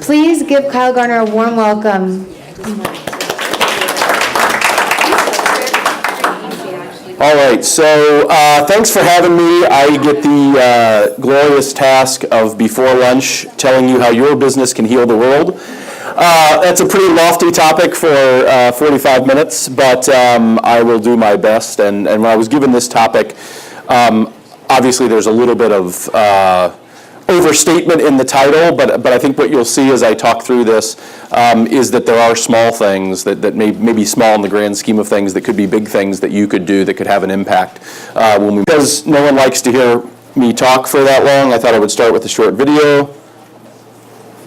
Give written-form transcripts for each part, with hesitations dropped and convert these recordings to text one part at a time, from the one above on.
Please give Kyle Garner a warm welcome. All right, so thanks for having me. I get the glorious task of, before lunch, telling you how your business can heal the world. That's a pretty lofty topic for 45 minutes, but I will do my best. And when I was given this topic, obviously there's a little bit of overstatement in the title, but I think what you'll see as I talk through this is that there are small things that may be small in the grand scheme of things that could be big things that you could do that could have an impact. Because no one likes to hear me talk for that long, I thought I would start with a short video,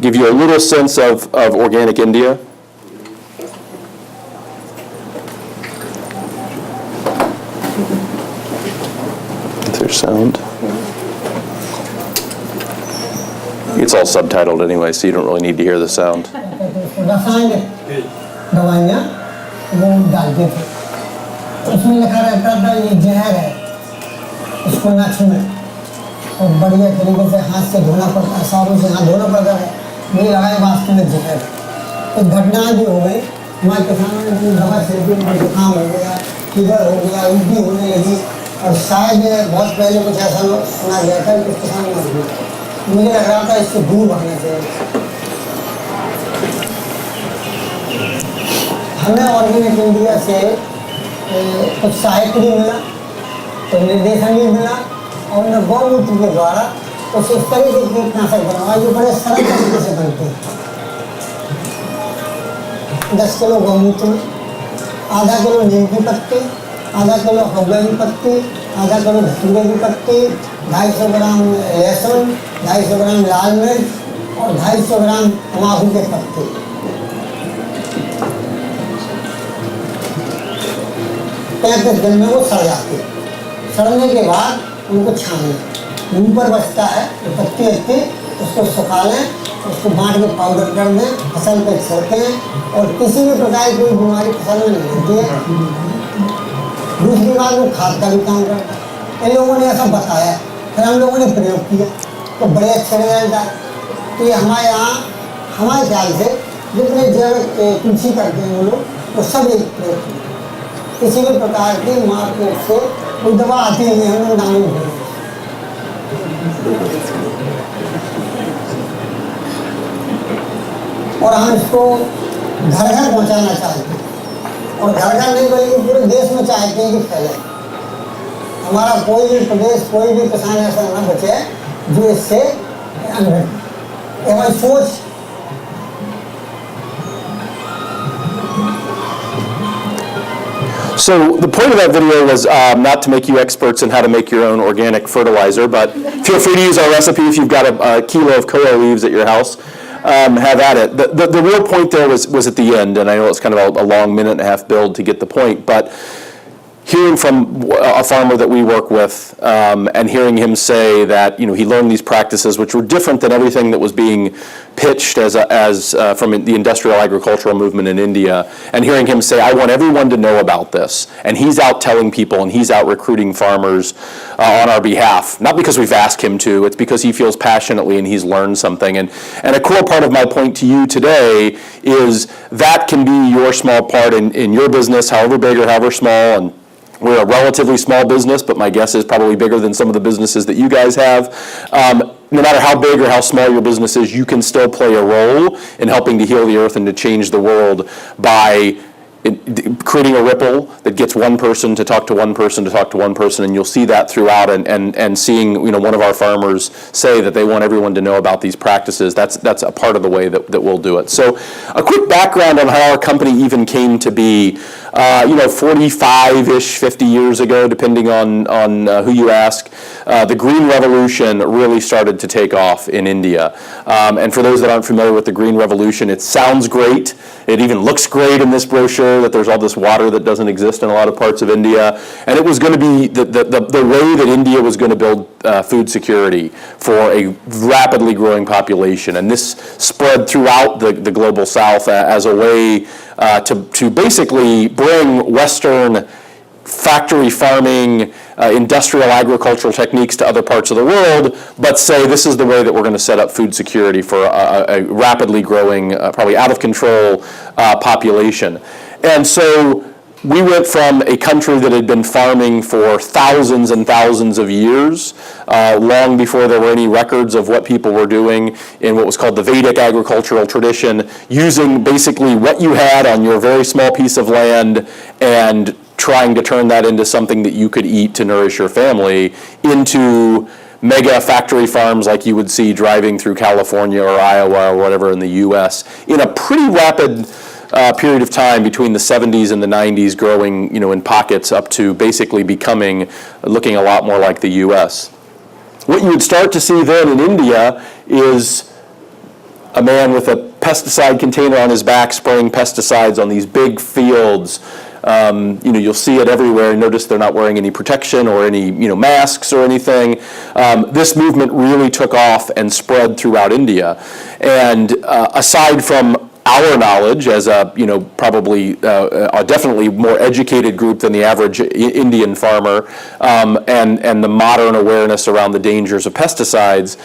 give you a little sense of organic India. Is there sound? It's all subtitled anyway, so you don't really need to hear the sound. दवाइयाँ वो डालते थे उसमें लिखा रहता था ये जहर है इसको ना छूए और बढ़िया तरीके से हाथ से धोना पड़ता है साबुन से हाथ धोना पड़ता है ये लगाए वास्तव में जहर तो घटनाएं भी हो गई हमारे किसानों ने अपनी दवा से जुकाम हो गया फीवर हो गया उल्टी होने लगी और शायद बहुत पहले कुछ ऐसा सुना गया था कि किसान मर गए मुझे लग रहा था इससे दूर भागना चाहिए हमें ऑर्गेनिक इंडिया से कुछ साहित्य भी मिला तो निर्देशन भी मिला और उन्हें गौमूत्र के द्वारा कुछ इस तरह के कीटनाशक बनवा जो बड़े सरल तरीके से बनते हैं 10 किलो गौमूत्र में आधा किलो नीम की पत्ती आधा किलो हौला की पत्ती आधा किलो धतूरे की पत्ती 250 ग्राम लहसुन 250 ग्राम लाल मिर्च और 250 ग्राम तम्बाकू के पत्ते 35 दिन में वो सड़ जाते हैं सड़ने के बाद उनको छानें ऊपर बचता है तो पत्ती हत्ती उसको सुखा लें उसको बांट के पाउडर कर दें फसल पे छिड़कें और किसी भी प्रकार की कोई बीमारी फसल में नहीं होती है दूसरी बात वो खाद का भी काम करता है इन लोगों ने ऐसा बताया फिर हम लोगों ने प्रयोग किया तो बड़े अच्छे रिजल्ट आए तो ये हमारे यहाँ हमारे ख्याल से जितने जड़ कृषि करते हैं वो लोग वो सब एक प्रयोग किया किसी भी प्रकार की मार्केट से कोई दवा आती नहीं हम लोग नाम नहीं और हम इसको घर घर पहुँचाना चाहते हैं और घर घर नहीं बल्कि पूरे देश में चाहते हैं कि फैले हमारा कोई भी प्रदेश कोई भी किसान ऐसा न बचे जो इससे एवं सोच So the point of that video was not to make you experts in how to make your own organic fertilizer, but feel free to use our recipe if you've got a kilo of koa leaves at your house. Have at it. The real point there was at the end, and I know it's kind of a long minute and a half build to get the point, but hearing from a farmer that we work with and hearing him say that he learned these practices which were different than everything that was being pitched as from the industrial agricultural movement in India, and hearing him say, I want everyone to know about this, and he's out telling people and he's out recruiting farmers on our behalf, not because we've asked him to, it's because he feels passionately and he's learned something. And a core part of my point to you today is that can be your small part in your business, however big or however small. And we're a relatively small business, but my guess is probably bigger than some of the businesses that you guys have. No matter how big or how small your business is, you can still play a role in helping to heal the earth and to change the world by creating a ripple that gets one person to talk to one person to talk to one person, and you'll see that throughout. And seeing one of our farmers say that they want everyone to know about these practices, that's a part of the way that we'll do it. So a quick background on how our company even came to be. 45-ish, 50 years ago, depending on who you ask, the Green Revolution really started to take off in India. And for those that aren't familiar with the Green Revolution, it sounds great. It even looks great in this brochure that there's all this water that doesn't exist in a lot of parts of India. And it was going to be the way that India was going to build food security for a rapidly growing population. And this spread throughout the global south as a way to basically bring Western factory farming, industrial agricultural techniques to other parts of the world, but say this is the way that we're going to set up food security for a rapidly growing, probably out of control population. And so we went from a country that had been farming for thousands and thousands of years, long before there were any records of what people were doing in what was called the Vedic agricultural tradition, using basically what you had on your very small piece of land and trying to turn that into something that you could eat to nourish your family, into mega factory farms like you would see driving through California or Iowa or whatever in the US in a pretty rapid period of time between the 70s and the 90s, growing, in pockets up to basically looking a lot more like the US. What you would start to see then in India is a man with a pesticide container on his back spraying pesticides on these big fields. You'll see it everywhere. Notice they're not wearing any protection or any, masks or anything. This movement really took off and spread throughout India. And aside from our knowledge as a, probably a definitely more educated group than the average Indian farmer, and the modern awareness around the dangers of pesticides,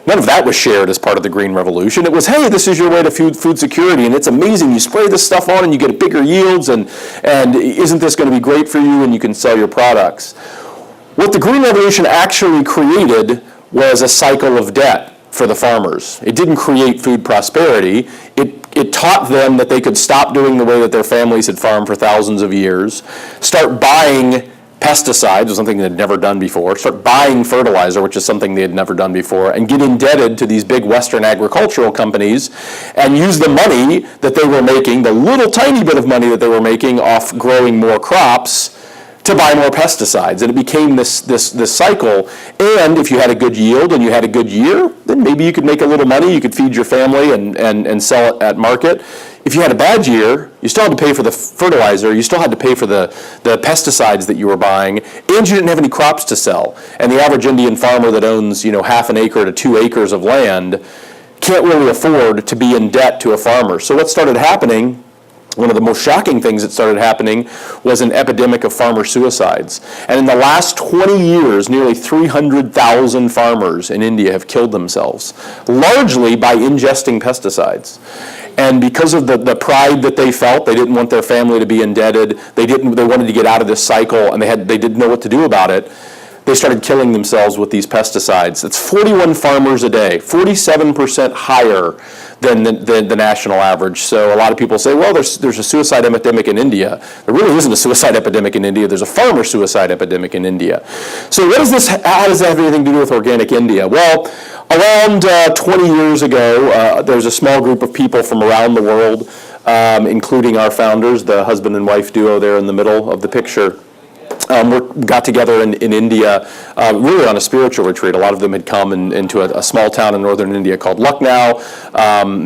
none of that was shared as part of the Green Revolution. It was, hey, this is your way to food security, and it's amazing. You spray this stuff on and you get bigger yields, and isn't this going to be great for you, and you can sell your products. What the Green Revolution actually created was a cycle of debt for the farmers. It didn't create food prosperity. It taught them that they could stop doing the way that their families had farmed for thousands of years, start buying pesticides, was something they'd never done before, start buying fertilizer, which is something they had never done before, and get indebted to these big Western agricultural companies and use the money that they were making, the little tiny bit of money that they were making off growing more crops, to buy more pesticides. And it became this cycle. And if you had a good yield and you had a good year, then maybe you could make a little money, you could feed your family and sell it at market. If you had a bad year, you still had to pay for the fertilizer, you still had to pay for the pesticides that you were buying, and you didn't have any crops to sell. And the average Indian farmer that owns, half an acre to 2 acres of land can't really afford to be in debt to a farmer. So what started happening, one of the most shocking things that started happening, was an epidemic of farmer suicides. And in the last 20 years, nearly 300,000 farmers in India have killed themselves, largely by ingesting pesticides. And because of the pride that they felt, they didn't want their family to be indebted, they wanted to get out of this cycle, and they didn't know what to do about it. They started killing themselves with these pesticides. It's 41 farmers a day, 47% higher than the national average. So a lot of people say, well, there's a suicide epidemic in India. There really isn't a suicide epidemic in India. There's a farmer suicide epidemic in India. So how does that have anything to do with Organic India? Well, around 20 years ago, there's a small group of people from around the world, including our founders, the husband and wife duo there in the middle of the picture. We got together in India, really on a spiritual retreat. A lot of them had come into a small town in northern India called Lucknow.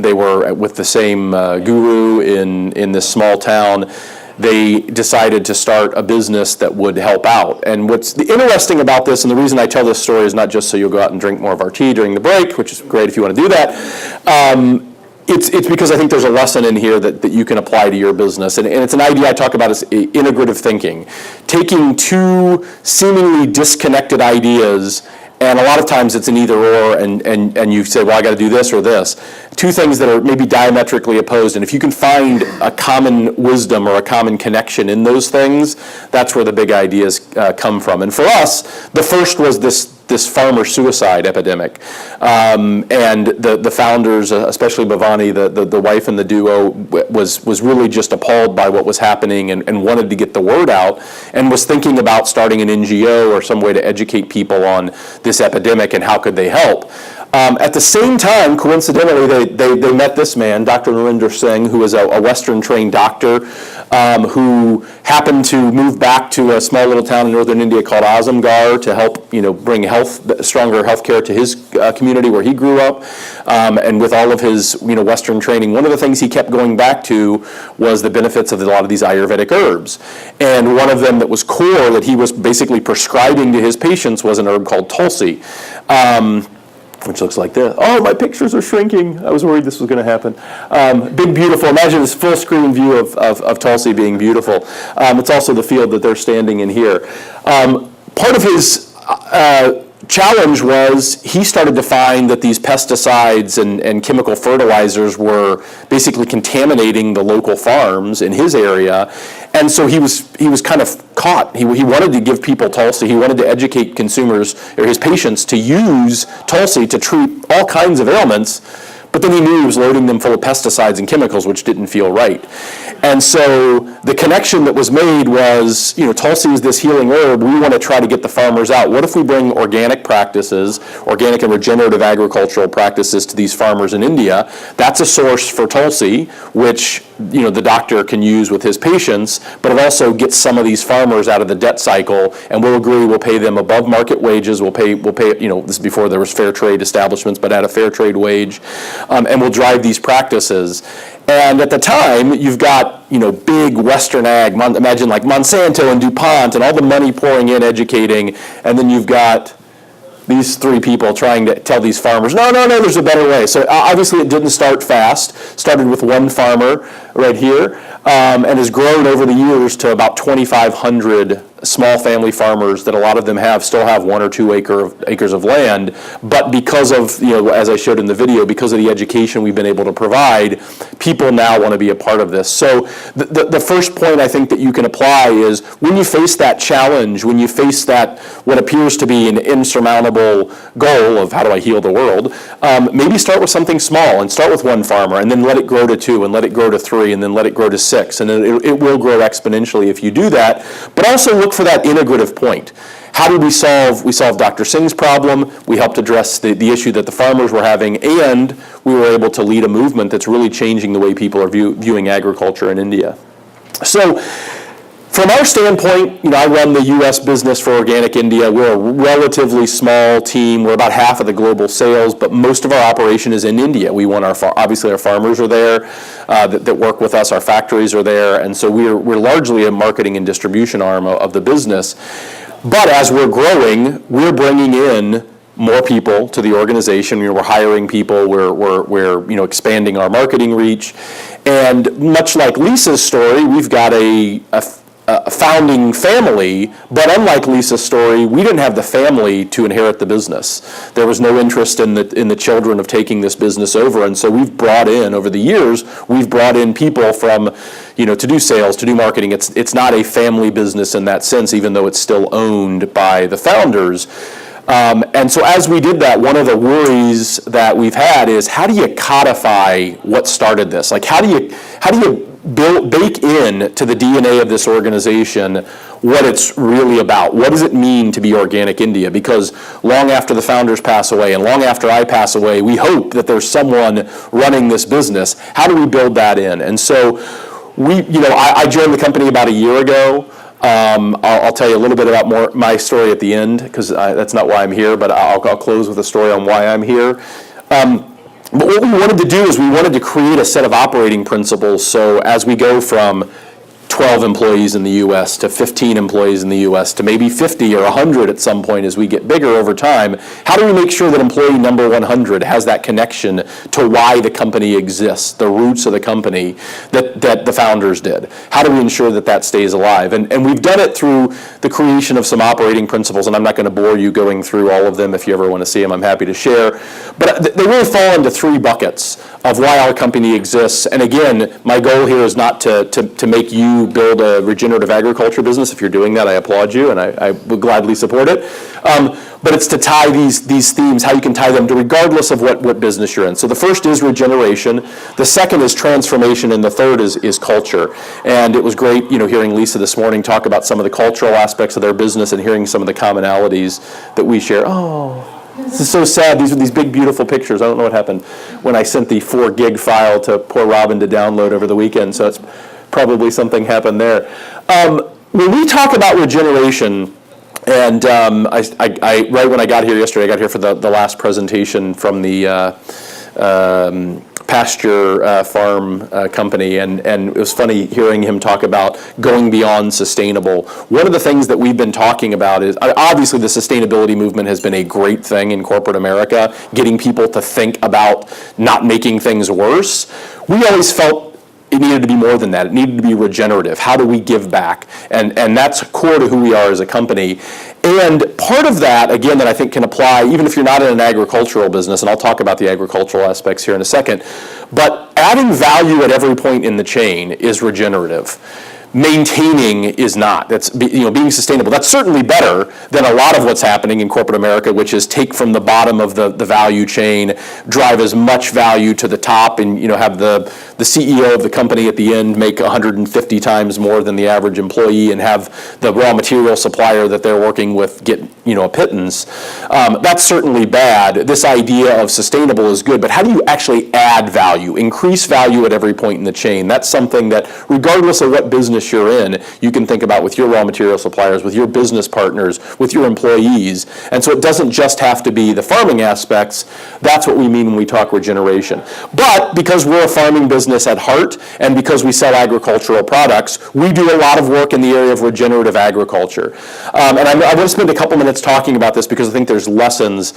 They were with the same guru in this small town. They decided to start a business that would help out. And what's interesting about this, and the reason I tell this story is not just so you'll go out and drink more of our tea during the break, which is great if you want to do that. It's because I think there's a lesson in here that you can apply to your business. And it's an idea I talk about as integrative thinking. Taking two seemingly disconnected ideas, and a lot of times it's an either or, and you say, well, I got to do this or this. Two things that are maybe diametrically opposed. And if you can find a common wisdom or a common connection in those things, that's where the big ideas come from. And for us, the first was this farmer suicide epidemic. And the founders, especially Bhavani, the wife and the duo, was really just appalled by what was happening and wanted to get the word out, and was thinking about starting an NGO or some way to educate people on this epidemic and how could they help. At the same time, coincidentally, they met this man, Dr. Narinder Singh, who is a Western-trained doctor who happened to move back to a small little town in northern India called Azamgarh to help, bring stronger health care to his community where he grew up. And with all of his, Western training, one of the things he kept going back to was the benefits of a lot of these Ayurvedic herbs. And one of them that was core that he was basically prescribing to his patients was an herb called Tulsi. Which looks like this. Oh, my pictures are shrinking. I was worried this was going to happen. Big, beautiful. Imagine this full screen view of Tulsi being beautiful. It's also the field that they're standing in here. part of his challenge was he started to find that these pesticides and chemical fertilizers were basically contaminating the local farms in his area, and so he was kind of caught. He wanted to give people Tulsi. He wanted to educate consumers or his patients to use Tulsi to treat all kinds of ailments. But then he knew he was loading them full of pesticides and chemicals, which didn't feel right. And so the connection that was made was, Tulsi is this healing herb. We want to try to get the farmers out. What if we bring organic practices, organic and regenerative agricultural practices to these farmers in India? That's a source for Tulsi, which the doctor can use with his patients, but it also gets some of these farmers out of the debt cycle, and we'll agree we'll pay them above market wages. We'll pay. This is before there was fair trade establishments, but at a fair trade wage, and we'll drive these practices. And at the time, you've got big Western ag. Imagine like Monsanto and DuPont and all the money pouring in, educating, and then you've got these three people trying to tell these farmers, no, there's a better way. So obviously it didn't start fast. Started with one farmer right here, and has grown over the years to about 2,500 small family farmers that a lot of them still have 1 or 2 acres of land. But because of, as I showed in the video, because of the education we've been able to provide, people now want to be a part of this. So the first point I think that you can apply is when you face that challenge, when you face that what appears to be an insurmountable goal of how do I heal the world, maybe start with something small and start with one farmer and then let it grow to 2 and let it grow to 3 and then let it grow to 6. And then it will grow exponentially if you do that. But also look for that integrative point. How did we solve Dr. Singh's problem? We helped address the issue that the farmers were having, and we were able to lead a movement that's really changing the way people are viewing agriculture in India. So from our standpoint, I run the U.S. business for Organic India. We're a relatively small team. We're about half of the global sales, but most of our operation is in India. We want obviously our farmers are there that work with us. Our factories are there, and so we're largely a marketing and distribution arm of the business. But as we're growing, we're bringing in more people to the organization. We're hiring people. We're expanding our marketing reach, and much like Lisa's story, we've got a founding family, but unlike Lisa's story, we didn't have the family to inherit the business. There was no interest in the children of taking this business over, and so we've brought in, over the years, people from, to do sales, to do marketing. It's not a family business in that sense, even though it's still owned by the founders. And so as we did that, one of the worries that we've had is how do you codify what started this? Like how do you bake in to the DNA of this organization what it's really about? What does it mean to be Organic India? Because long after the founders pass away and long after I pass away, we hope that there's someone running this business. How do we build that in? And so I joined the company about a year ago. I'll tell you a little bit about my story at the end, because that's not why I'm here, but I'll close with a story on why I'm here. But what we wanted to do is we wanted to create a set of operating principles, so as we go from 12 employees in the U.S. to 15 employees in the U.S. to maybe 50 or 100 at some point as we get bigger over time, how do we make sure that employee number 100 has that connection to why the company exists, the roots of the company that the founders did? How do we ensure that stays alive? And we've done it through the creation of some operating principles, and I'm not going to bore you going through all of them. If you ever want to see them, I'm happy to share. But they really fall into 3 buckets of why our company exists. And again, my goal here is not to make you build a regenerative agriculture business. If you're doing that, I applaud you, and I would gladly support it. But it's to tie these themes, how you can tie them to regardless of what business you're in. So the first is regeneration, the second is transformation, and the third is culture. And it was great, hearing Lisa this morning talk about some of the cultural aspects of their business and hearing some of the commonalities that we share. Oh, this is so sad. These are these big, beautiful pictures. I don't know what happened when I sent the 4 gig file to poor Robin to download over the weekend, so it's probably something happened there. When we talk about regeneration, and I right when I got here yesterday, I got here for the last presentation from the pasture farm company, and it was funny hearing him talk about going beyond sustainable. One of the things that we've been talking about is, obviously the sustainability movement has been a great thing in corporate America, getting people to think about not making things worse. We always felt it needed to be more than that. It needed to be regenerative. How do we give back? And that's core to who we are as a company. And part of that, again, that I think can apply, even if you're not in an agricultural business, and I'll talk about the agricultural aspects here in a second, but adding value at every point in the chain is regenerative. Maintaining is not. That's, being sustainable. That's certainly better than a lot of what's happening in corporate America, which is take from the bottom of the value chain, drive as much value to the top, and have the CEO of the company at the end make 150 times more than the average employee, and have the raw material supplier that they're working with get a pittance. That's certainly bad. This idea of sustainable is good, but how do you actually add value, increase value at every point in the chain? That's something that, regardless of what business you're in, you can think about with your raw material suppliers, with your business partners, with your employees. And so it doesn't just have to be the farming aspects. That's what we mean when we talk regeneration. But because we're a farming business at heart, and because we sell agricultural products, we do a lot of work in the area of regenerative agriculture. And I want to spend a couple minutes talking about this because I think there's lessons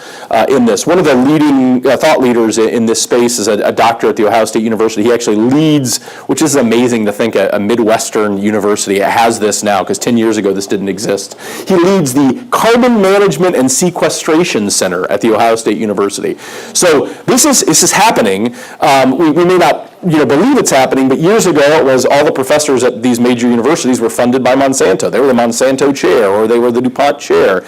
in this. One of the leading thought leaders in this space is a doctor at The Ohio State University. He actually leads, which is amazing to think, a Midwestern university has this now, because 10 years ago this didn't exist. He leads the Carbon Management and Sequestration Center at The Ohio State University. So this is happening. We may not believe it's happening, but years ago it was all the professors at these major universities were funded by Monsanto. They were the Monsanto chair, or they were the DuPont chair.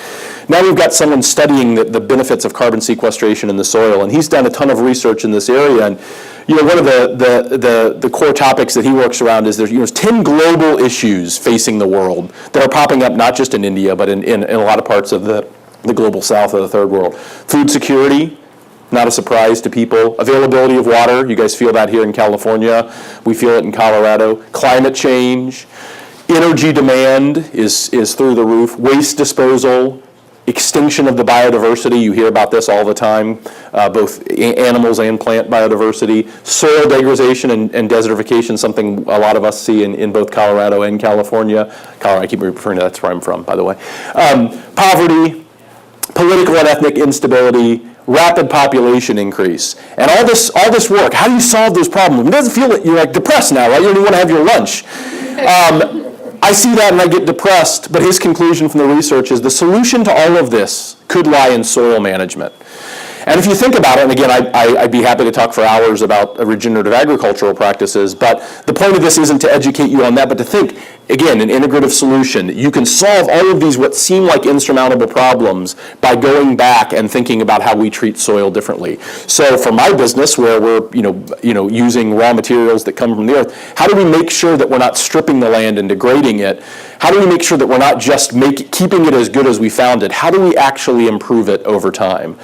Now we've got someone studying the benefits of carbon sequestration in the soil, and he's done a ton of research in this area. And one of the core topics that he works around is there's 10 global issues facing the world that are popping up not just in India, but in a lot of parts of the global south or the third world. Food security, not a surprise to people. Availability of water, you guys feel that here in California. We feel it in Colorado. Climate change. Energy demand is through the roof. Waste disposal. Extinction of the biodiversity, you hear about this all the time, both animals and plant biodiversity. Soil degradation and desertification, something a lot of us see in both Colorado and California. Colorado, I keep referring to that's where I'm from, by the way. Poverty, political and ethnic instability, rapid population increase. And all this work, how do you solve those problems? It doesn't feel like you're depressed now, right? You don't even want to have your lunch. I see that and I get depressed, but his conclusion from the research is the solution to all of this could lie in soil management. And if you think about it, and again, I'd be happy to talk for hours about regenerative agricultural practices, but the point of this isn't to educate you on that, but to think, again, an integrative solution. You can solve all of these what seem like insurmountable problems by going back and thinking about how we treat soil differently. So for my business, where we're using raw materials that come from the earth, how do we make sure that we're not stripping the land and degrading it? How do we make sure that we're not just keeping it as good as we found it? How do we actually improve it over time?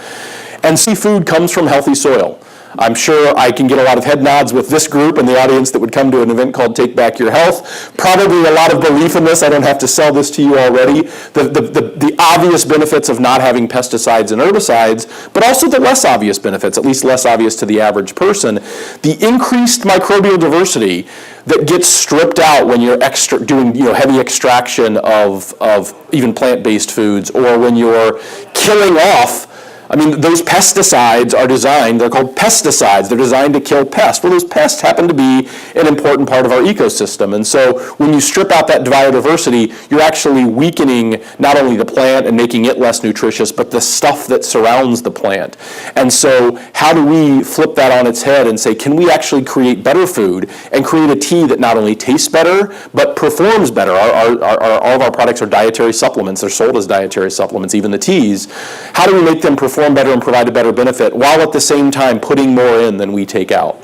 And seafood comes from healthy soil. I'm sure I can get a lot of head nods with this group and the audience that would come to an event called Take Back Your Health. Probably a lot of belief in this. I don't have to sell this to you already. The obvious benefits of not having pesticides and herbicides, but also the less obvious benefits, at least less obvious to the average person. The increased microbial diversity that gets stripped out when you're doing heavy extraction of even plant-based foods, or when you're killing off. Those pesticides are designed, they're called pesticides, they're designed to kill pests. Well, those pests happen to be an important part of our ecosystem. And so when you strip out that biodiversity, you're actually weakening not only the plant and making it less nutritious, but the stuff that surrounds the plant. And so how do we flip that on its head and say, can we actually create better food and create a tea that not only tastes better, but performs better? All of our products are dietary supplements. They're sold as dietary supplements, even the teas. How do we make them perform better and provide a better benefit, while at the same time putting more in than we take out?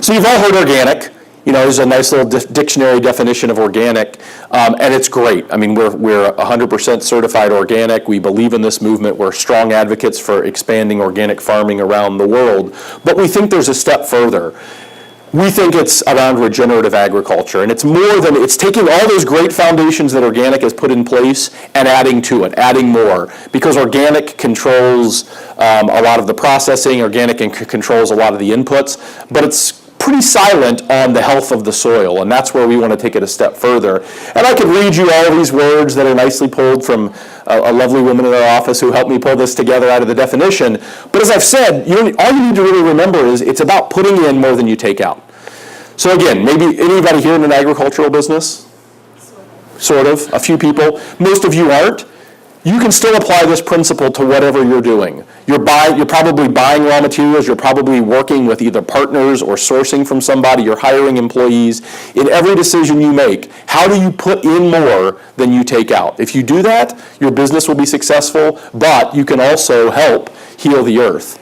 So you've all heard organic. There's a nice little dictionary definition of organic, and it's great. We're 100% certified organic. We believe in this movement. We're strong advocates for expanding organic farming around the world, but we think there's a step further. We think it's around regenerative agriculture, and it's more than, it's taking all those great foundations that organic has put in place and adding to it, adding more, because organic controls a lot of the processing, organic controls a lot of the inputs, but it's pretty silent on the health of the soil, and that's where we want to take it a step further. And I could read you all these words that are nicely pulled from a lovely woman in our office who helped me pull this together out of the definition. But as I've said, all you need to really remember is it's about putting in more than you take out. So again, maybe anybody here in an agricultural business? Sort of, a few people. Most of you aren't. You can still apply this principle to whatever you're doing. You're probably buying raw materials, you're probably working with either partners or sourcing from somebody, you're hiring employees. In every decision you make, how do you put in more than you take out? If you do that, your business will be successful, but you can also help heal the earth.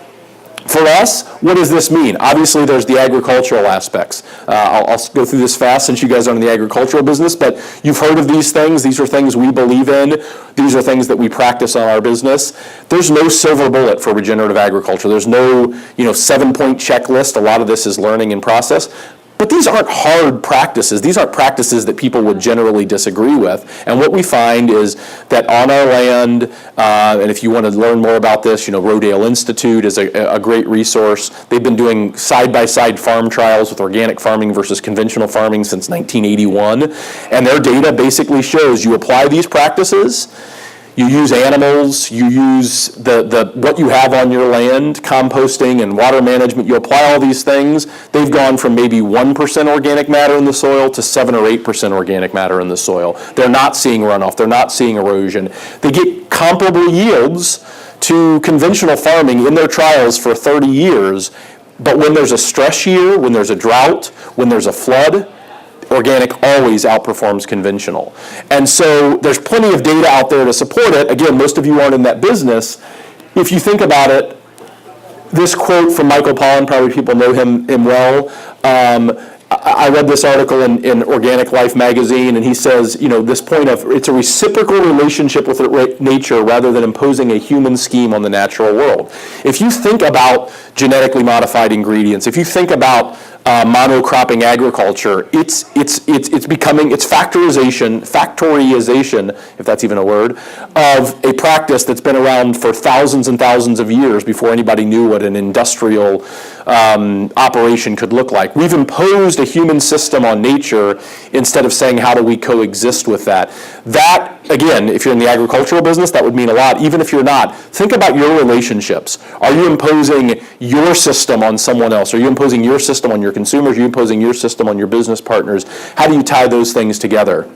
For us, what does this mean? Obviously, there's the agricultural aspects. I'll go through this fast since you guys are in the agricultural business, but you've heard of these things. These are things we believe in. These are things that we practice on our business. There's no silver bullet for regenerative agriculture. There's no 7-point checklist. A lot of this is learning and process. But these aren't hard practices. These aren't practices that people would generally disagree with. And what we find is that on our land, and if you want to learn more about this, Rodale Institute is a great resource. They've been doing side-by-side farm trials with organic farming versus conventional farming since 1981. And their data basically shows you apply these practices, you use animals, you use what you have on your land, composting and water management, you apply all these things, they've gone from maybe 1% organic matter in the soil to 7 or 8% organic matter in the soil. They're not seeing runoff, they're not seeing erosion. They get comparable yields to conventional farming in their trials for 30 years, but when there's a stress year, when there's a drought, when there's a flood, organic always outperforms conventional. And so there's plenty of data out there to support it. Again, most of you aren't in that business. If you think about it, this quote from Michael Pollan, probably people know him well. I read this article in Organic Life magazine, and he says, this point of it's a reciprocal relationship with nature rather than imposing a human scheme on the natural world. If you think about genetically modified ingredients, if you think about monocropping agriculture, it's factorization, if that's even a word, of a practice that's been around for thousands and thousands of years before anybody knew what an industrial operation could look like. We've imposed a human system on nature instead of saying how do we coexist with that. That, again, if you're in the agricultural business, that would mean a lot. Even if you're not, think about your relationships. Are you imposing your system on someone else? Are you imposing your system on your consumers? Are you imposing your system on your business partners? How do you tie those things together?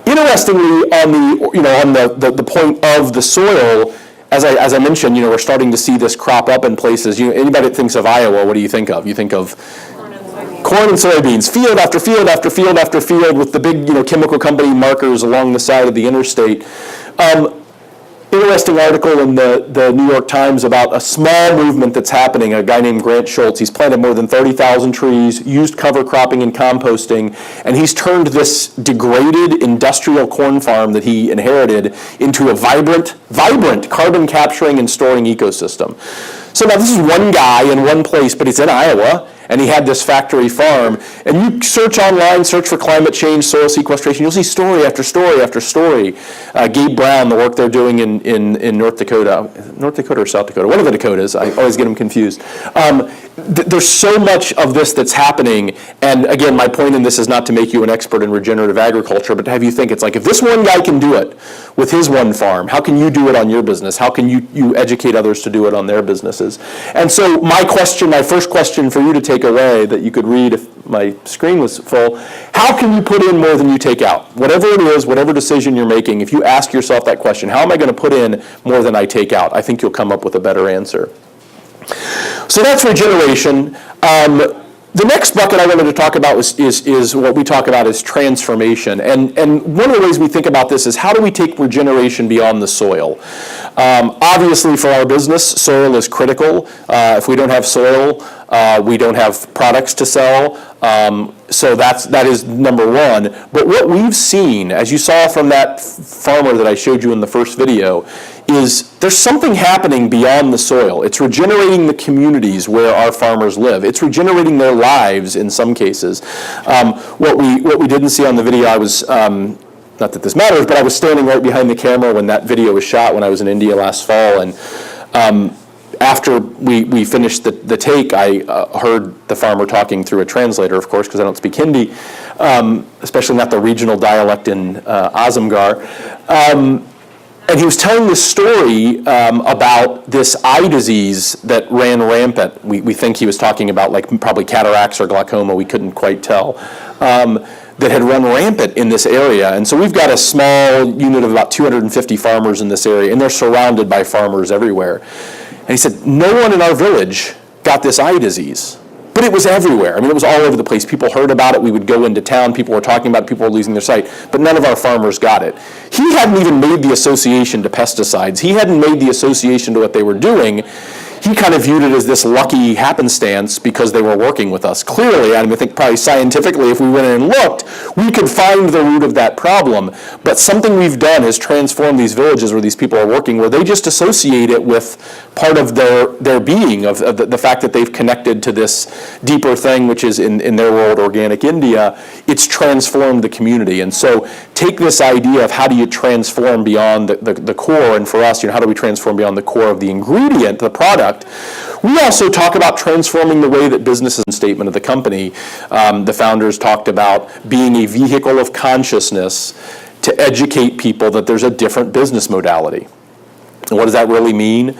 Interestingly, on the point of the soil, as I mentioned, we're starting to see this crop up in places. Anybody that thinks of Iowa, what do you think of? You think of corn and soybeans, field after field after field after field with the big chemical company markers along the side of the interstate. Interesting article in the New York Times about a small movement that's happening. A guy named Grant Schultz, he's planted more than 30,000 trees, used cover cropping and composting, and he's turned this degraded industrial corn farm that he inherited into a vibrant carbon capturing and storing ecosystem. So now this is one guy in one place, but he's in Iowa, and he had this factory farm. And you search online, search for climate change, soil sequestration, you'll see story after story after story. Gabe Brown, the work they're doing in North Dakota or South Dakota, one of the Dakotas, I always get them confused. There's so much of this that's happening, and again, my point in this is not to make you an expert in regenerative agriculture, but to have you think, it's like, if this one guy can do it with his one farm, how can you do it on your business? How can you educate others to do it on their businesses? And so my first question for you to take away that you could read if my screen was full, how can you put in more than you take out? Whatever it is, whatever decision you're making, if you ask yourself that question, how am I going to put in more than I take out? I think you'll come up with a better answer. So that's regeneration. The next bucket I wanted to talk about is what we talk about as transformation. And one of the ways we think about this is how do we take regeneration beyond the soil? Obviously, for our business, soil is critical. If we don't have soil, we don't have products to sell. So that is number one. But what we've seen, as you saw from that farmer that I showed you in the first video, is there's something happening beyond the soil. It's regenerating the communities where our farmers live. It's regenerating their lives in some cases. What we didn't see on the video, I was, not that this matters, but I was standing right behind the camera when that video was shot when I was in India last fall, and after we finished the take, I heard the farmer talking through a translator, of course, because I don't speak Hindi, especially not the regional dialect in Azamgarh. And he was telling this story about this eye disease that ran rampant. We think he was talking about like probably cataracts or glaucoma, we couldn't quite tell, that had run rampant in this area. And so we've got a small unit of about 250 farmers in this area, and they're surrounded by farmers everywhere. And he said, no one in our village got this eye disease. But it was everywhere. I mean, it was all over the place. People heard about it. We would go into town. People were talking about it. People were losing their sight. But none of our farmers got it. He hadn't even made the association to pesticides. He hadn't made the association to what they were doing. He kind of viewed it as this lucky happenstance because they were working with us. Clearly, I think probably scientifically, if we went in and looked, we could find the root of that problem. But something we've done is transform these villages where these people are working, where they just associate it with part of their being, of the fact that they've connected to this deeper thing, which is in their world, organic India. It's transformed the community. And so take this idea of how do you transform beyond the core, and for us, how do we transform beyond the core of the ingredient, the product. We also talk about transforming the way that business is a statement of the company. The founders talked about being a vehicle of consciousness to educate people that there's a different business modality. And what does that really mean?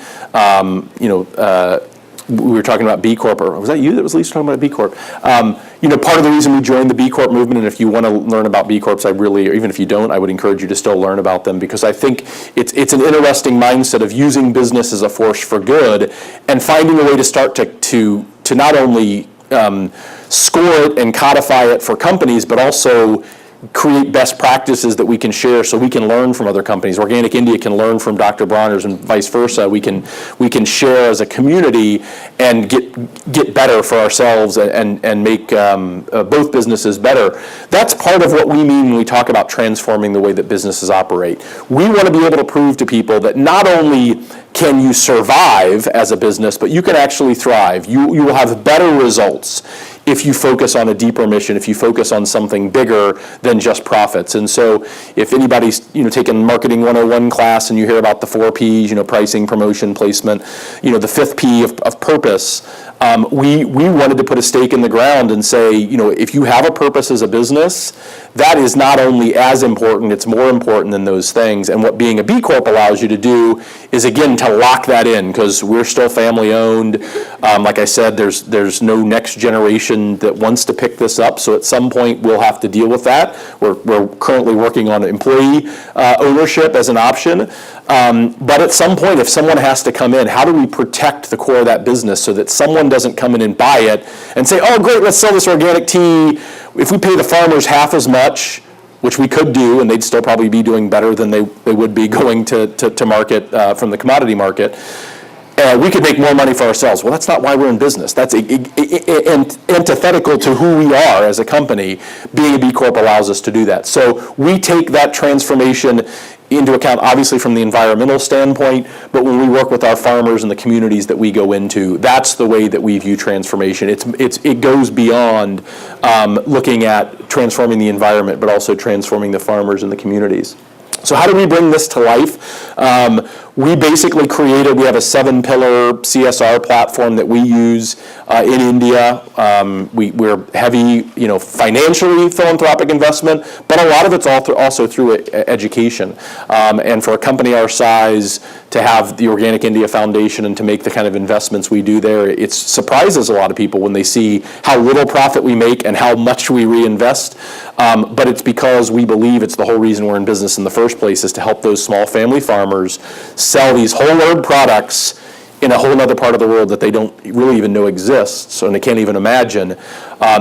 We were talking about B Corp, or was that you that was at least talking about B Corp? Part of the reason we joined the B Corp movement, and if you want to learn about B Corps, or even if you don't, I would encourage you to still learn about them, because I think it's an interesting mindset of using business as a force for good and finding a way to start to not only score it and codify it for companies, but also create best practices that we can share so we can learn from other companies. Organic India can learn from Dr. Bronner's and vice versa. We can share as a community and get better for ourselves and make both businesses better. That's part of what we mean when we talk about transforming the way that businesses operate. We want to be able to prove to people that not only can you survive as a business, but you can actually thrive. You will have better results if you focus on a deeper mission, if you focus on something bigger than just profits. And so if anybody's taken Marketing 101 class and you hear about the 4 Ps, pricing, promotion, placement, the 5th P of purpose, we wanted to put a stake in the ground and say, if you have a purpose as a business, that is not only as important, it's more important than those things. And what being a B Corp allows you to do is, again, to lock that in, because we're still family owned. Like I said, there's no next generation that wants to pick this up, so at some point we'll have to deal with that. We're currently working on employee ownership as an option. But at some point, if someone has to come in, how do we protect the core of that business so that someone doesn't come in and buy it and say, oh, great, let's sell this organic tea. If we pay the farmers half as much, which we could do, and they'd still probably be doing better than they would be going to market from the commodity market, we could make more money for ourselves. Well, that's not why we're in business. That's antithetical to who we are as a company. Being a B Corp allows us to do that. So we take that transformation into account, obviously from the environmental standpoint, but when we work with our farmers and the communities that we go into, that's the way that we view transformation. It goes beyond looking at transforming the environment, but also transforming the farmers and the communities. So how do we bring this to life? We basically we have a 7-pillar CSR platform that we use in India. We're heavy, financially philanthropic investment, but a lot of it's also through education. And for a company our size to have the Organic India Foundation and to make the kind of investments we do there, it surprises a lot of people when they see how little profit we make and how much we reinvest. But it's because we believe it's the whole reason we're in business in the first place, is to help those small family farmers sell these whole herb products in a whole other part of the world that they don't really even know exists, and they can't even imagine.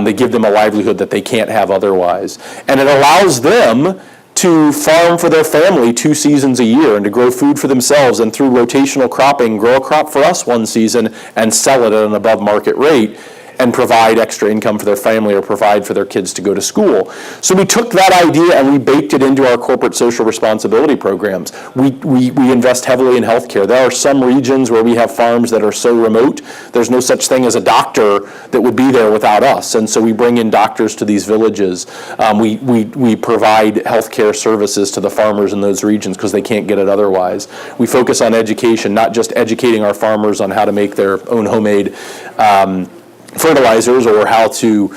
They give them a livelihood that they can't have otherwise. And it allows them to farm for their family 2 seasons a year and to grow food for themselves, and through rotational cropping, grow a crop for us one season and sell it at an above market rate, and provide extra income for their family or provide for their kids to go to school. So we took that idea and we baked it into our corporate social responsibility programs. We invest heavily in healthcare. There are some regions where we have farms that are so remote, there's no such thing as a doctor that would be there without us. And so we bring in doctors to these villages. We provide healthcare services to the farmers in those regions because they can't get it otherwise. We focus on education, not just educating our farmers on how to make their own homemade fertilizers or how to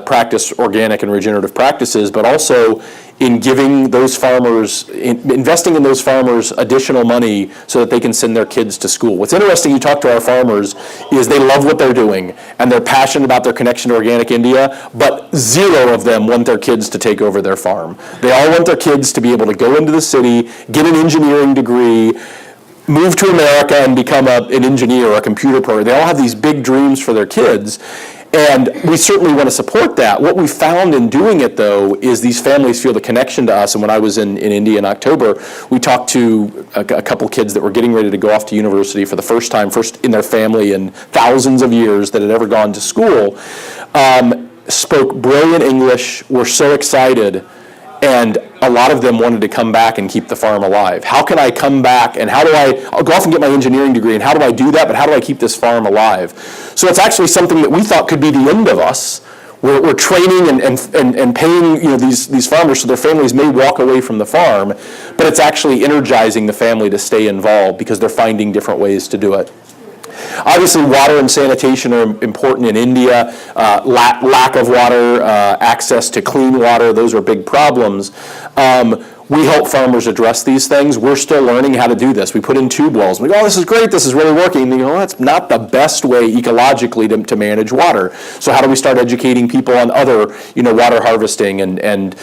practice organic and regenerative practices, but also in giving those farmers, investing in those farmers additional money so that they can send their kids to school. What's interesting, you talk to our farmers, is they love what they're doing and they're passionate about their connection to organic India, but zero of them want their kids to take over their farm. They all want their kids to be able to go into the city, get an engineering degree, move to America and become an engineer or a computer programmer. They all have these big dreams for their kids. And we certainly want to support that. What we found in doing it, though, is these families feel the connection to us. And when I was in India in October, we talked to a couple kids that were getting ready to go off to university for the first time, first in their family in thousands of years that had ever gone to school, spoke brilliant English, were so excited, and a lot of them wanted to come back and keep the farm alive. How can I come back, and I'll go off and get my engineering degree, and how do I do that, but how do I keep this farm alive? So it's actually something that we thought could be the end of us. We're training and paying these farmers so their families may walk away from the farm, but it's actually energizing the family to stay involved because they're finding different ways to do it. Obviously, water and sanitation are important in India. Lack of water, access to clean water, those are big problems. We help farmers address these things. We're still learning how to do this. We put in tube wells. We go, oh, this is great. This is really working. And that's not the best way ecologically to manage water. So how do we start educating people on other, water harvesting and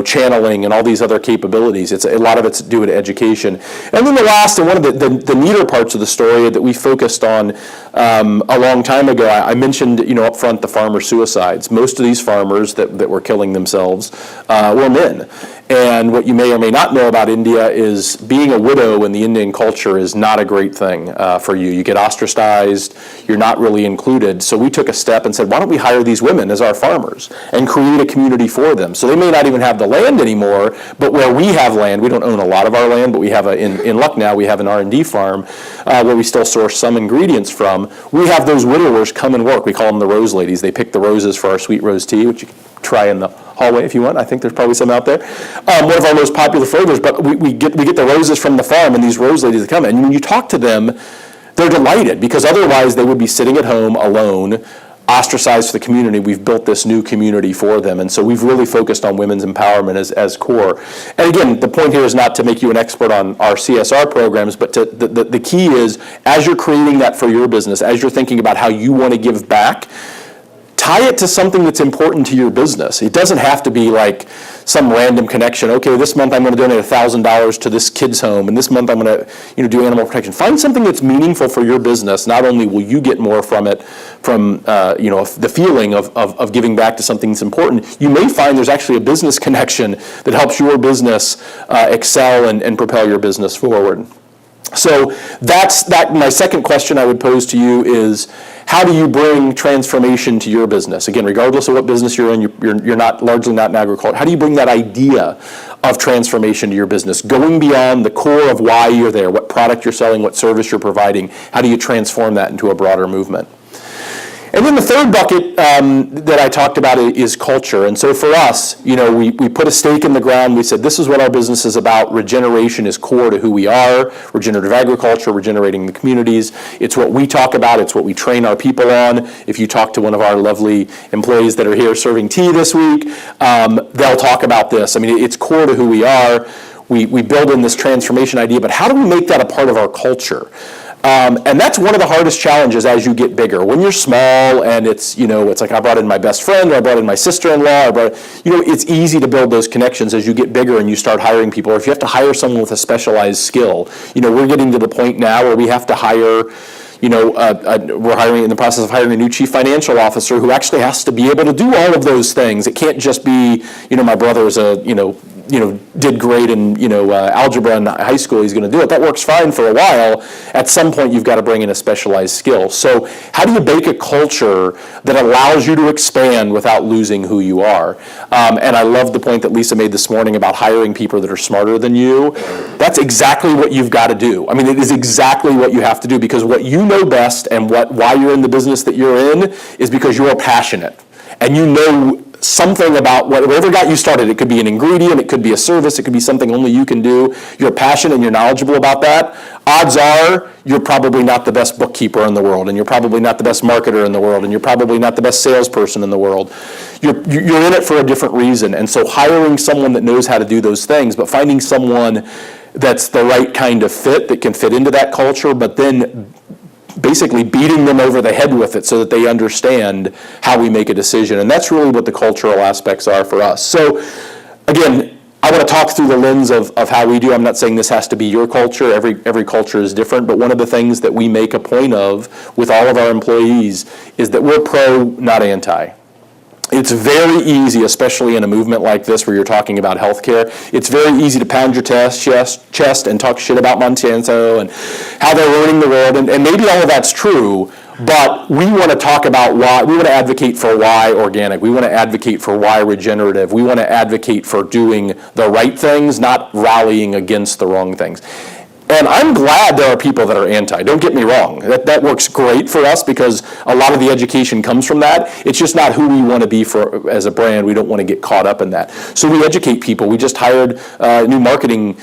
channeling and all these other capabilities? A lot of it's due to education. And then the last, and one of the neater parts of the story that we focused on a long time ago, I mentioned, up front, the farmer suicides. Most of these farmers that were killing themselves were men. And what you may or may not know about India is being a widow in the Indian culture is not a great thing for you. You get ostracized, you're not really included. So we took a step and said, why don't we hire these women as our farmers and create a community for them? So they may not even have the land anymore, but where we have land, we don't own a lot of our land, but we have in Lucknow, we have an R&D farm where we still source some ingredients from. We have those widowers come and work. We call them the rose ladies. They pick the roses for our sweet rose tea, which you can try in the hallway if you want. I think there's probably some out there. One of our most popular flavors, but we get the roses from the farm, and these rose ladies that come in. And when you talk to them, they're delighted because otherwise they would be sitting at home alone, ostracized from the community. We've built this new community for them, and so we've really focused on women's empowerment as core. And again, the point here is not to make you an expert on our CSR programs, but the key is, as you're creating that for your business, as you're thinking about how you want to give back, tie it to something that's important to your business. It doesn't have to be like some random connection. Okay, this month I'm going to donate $1,000 to this kid's home, and this month I'm going to do animal protection. Find something that's meaningful for your business. Not only will you get more from it, from the feeling of giving back to something that's important, you may find there's actually a business connection that helps your business excel and propel your business forward. So that's that. My second question I would pose to you is, how do you bring transformation to your business? Again, regardless of what business you're in, you're not largely not in agriculture. How do you bring that idea of transformation to your business, going beyond the core of why you're there, what product you're selling, what service you're providing? How do you transform that into a broader movement? And then the third bucket that I talked about is culture. And so for us, we put a stake in the ground. We said, this is what our business is about. Regeneration is core to who we are. Regenerative agriculture, regenerating the communities. It's what we talk about. It's what we train our people on. If you talk to one of our lovely employees that are here serving tea this week, they'll talk about this. I mean, it's core to who we are. We build in this transformation idea, but how do we make that a part of our culture? And that's one of the hardest challenges as you get bigger. When you're small and it's like I brought in my best friend, or I brought in my sister-in-law, it's easy to build those connections as you get bigger and you start hiring people. Or if you have to hire someone with a specialized skill, we're getting to the point now where we have to hire, we're in the process of hiring a new chief financial officer who actually has to be able to do all of those things. It can't just be, my brother is did great in algebra in high school, he's going to do it. That works fine for a while. At some point, you've got to bring in a specialized skill. So how do you bake a culture that allows you to expand without losing who you are? And I love the point that Lisa made this morning about hiring people that are smarter than you. That's exactly what you've got to do. I mean, it is exactly what you have to do, because what you know best and why you're in the business that you're in is because you're passionate. And you know something about whatever got you started. It could be an ingredient, it could be a service, it could be something only you can do. You're passionate and you're knowledgeable about that. Odds are you're probably not the best bookkeeper in the world, and you're probably not the best marketer in the world, and you're probably not the best salesperson in the world. You're in it for a different reason. And so hiring someone that knows how to do those things, but finding someone that's the right kind of fit, that can fit into that culture, but then basically beating them over the head with it so that they understand how we make a decision. And that's really what the cultural aspects are for us. So again, I want to talk through the lens of how we do. I'm not saying this has to be your culture. Every culture is different. But one of the things that we make a point of with all of our employees is that we're pro, not anti. It's very easy, especially in a movement like this where you're talking about healthcare, it's very easy to pound your chest and talk shit about Monsanto and how they're ruining the world. And maybe all of that's true, but we want to talk about why. We want to advocate for why organic. We want to advocate for why regenerative. We want to advocate for doing the right things, not rallying against the wrong things. And I'm glad there are people that are anti. Don't get me wrong. That works great for us because a lot of the education comes from that. It's just not who we want to be for as a brand. We don't want to get caught up in that. So we educate people. We just hired a new marketing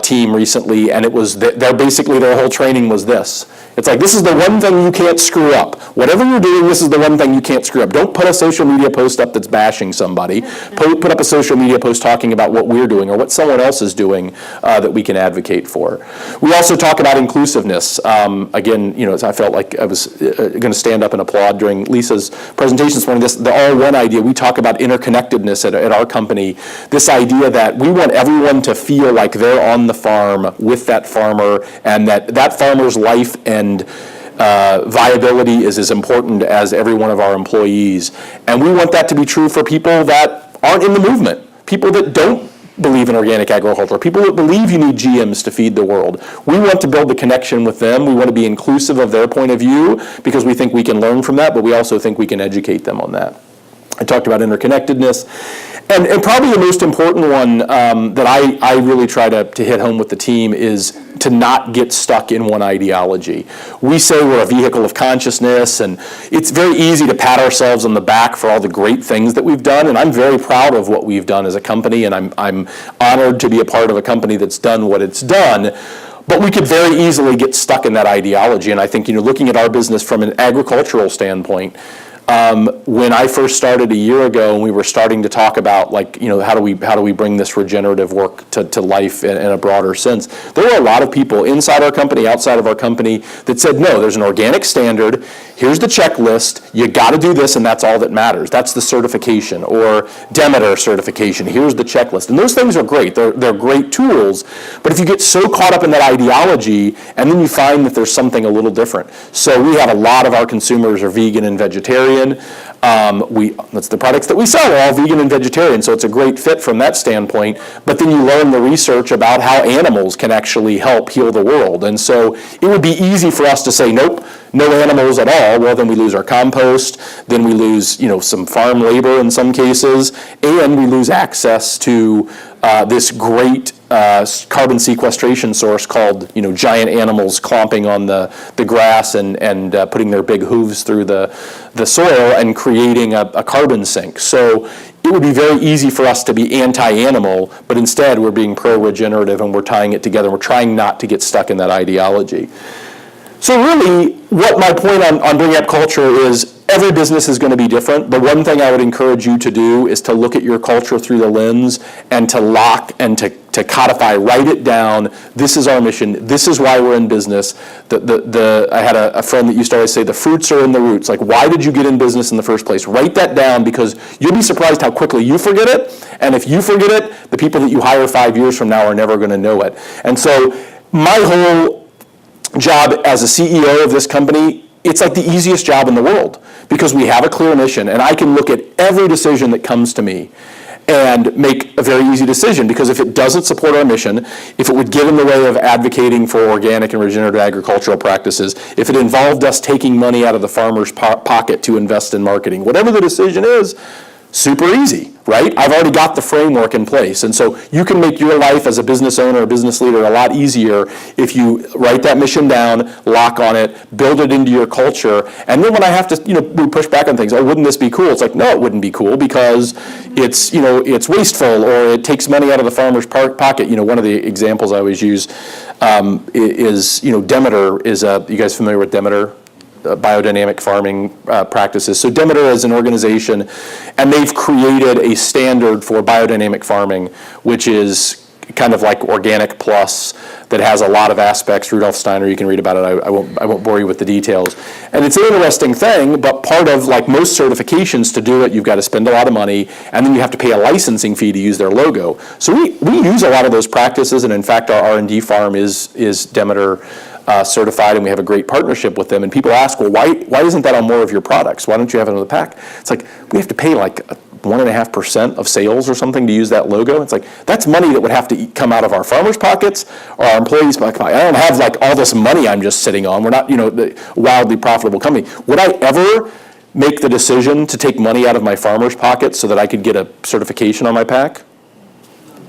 team recently, and it was basically their whole training was this. It's like, this is the one thing you can't screw up. Whatever you're doing, this is the one thing you can't screw up. Don't put a social media post up that's bashing somebody. Put up a social media post talking about what we're doing or what someone else is doing that we can advocate for. We also talk about inclusiveness. Again, I felt like I was going to stand up and applaud during Lisa's presentation this morning. The all one idea, we talk about interconnectedness at our company. This idea that we want everyone to feel like they're on the farm with that farmer, and that farmer's life and viability is as important as every one of our employees. And we want that to be true for people that aren't in the movement, people that don't believe in organic agriculture, people that believe you need GMs to feed the world. We want to build the connection with them. We want to be inclusive of their point of view because we think we can learn from that, but we also think we can educate them on that. I talked about interconnectedness. And probably the most important one that I really try to hit home with the team is to not get stuck in one ideology. We say we're a vehicle of consciousness, and it's very easy to pat ourselves on the back for all the great things that we've done, and I'm very proud of what we've done as a company, and I'm honored to be a part of a company that's done what it's done. But we could very easily get stuck in that ideology, and I think, looking at our business from an agricultural standpoint, when I first started a year ago and we were starting to talk about how do we bring this regenerative work to life in a broader sense, there were a lot of people inside our company, outside of our company that said, no, there's an organic standard, here's the checklist, you got to do this and that's all that matters. That's the certification, or Demeter certification, here's the checklist. And those things are great, they're great tools, but if you get so caught up in that ideology and then you find that there's something a little different. So we have a lot of our consumers are vegan and vegetarian. That's the products that we sell are all vegan and vegetarian, so it's a great fit from that standpoint. But then you learn the research about how animals can actually help heal the world. And so it would be easy for us to say, nope, no animals at all. Well, then we lose our compost, then we lose some farm labor in some cases, and we lose access to this great carbon sequestration source called giant animals clomping on the grass and putting their big hooves through the soil and creating a carbon sink. So it would be very easy for us to be anti-animal, but instead we're being pro-regenerative and we're tying it together. We're trying not to get stuck in that ideology. So really, what my point on bringing up culture is, every business is going to be different. The one thing I would encourage you to do is to look at your culture through the lens and to lock and to codify, write it down. This is our mission. This is why we're in business. I had a friend that used to always say, the fruits are in the roots. Like, why did you get in business in the first place? Write that down, because you'll be surprised how quickly you forget it. And if you forget it, the people that you hire 5 years from now are never going to know it. And so my whole job as a CEO of this company, it's like the easiest job in the world, because we have a clear mission and I can look at every decision that comes to me and make a very easy decision, because if it doesn't support our mission, if it would get in the way of advocating for organic and regenerative agricultural practices, if it involved us taking money out of the farmer's pocket to invest in marketing, whatever the decision is, Super easy, right? I've already got the framework in place. And so you can make your life as a business owner or business leader a lot easier if you write that mission down, lock on it, build it into your culture. And then when I have to, we push back on things, oh, wouldn't this be cool? It's like, no, it wouldn't be cool because it's, it's wasteful or it takes money out of the farmer's pocket. One of the examples I always use is, Demeter is you guys familiar with Demeter? Biodynamic farming practices. So Demeter is an organization, and they've created a standard for biodynamic farming, which is kind of like Organic Plus, that has a lot of aspects. Rudolf Steiner, you can read about it. I won't bore you with the details. And it's an interesting thing, but part of like most certifications to do it, you've got to spend a lot of money, and then you have to pay a licensing fee to use their logo. So we use a lot of those practices, and in fact, our R&D farm is Demeter certified, and we have a great partnership with them. And people ask, well, why isn't that on more of your products? Why don't you have it on the pack? It's like, we have to pay like 1.5% of sales or something to use that logo. It's like, that's money that would have to come out of our farmers' pockets or our employees' pockets. I don't have like all this money I'm just sitting on. We're not, the wildly profitable company. Would I ever make the decision to take money out of my farmer's pocket so that I could get a certification on my pack?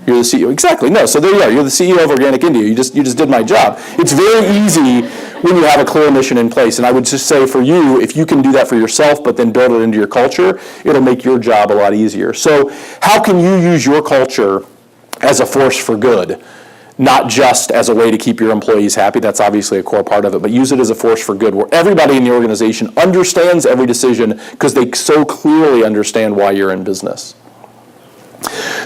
You're the CEO. Exactly. No. So there you are. You're the CEO of Organic India. You just did my job. It's very easy when you have a clear mission in place. And I would just say for you, if you can do that for yourself, but then build it into your culture, it'll make your job a lot easier. So how can you use your culture as a force for good? Not just as a way to keep your employees happy. That's obviously a core part of it, but use it as a force for good where everybody in the organization understands every decision because they so clearly understand why you're in business.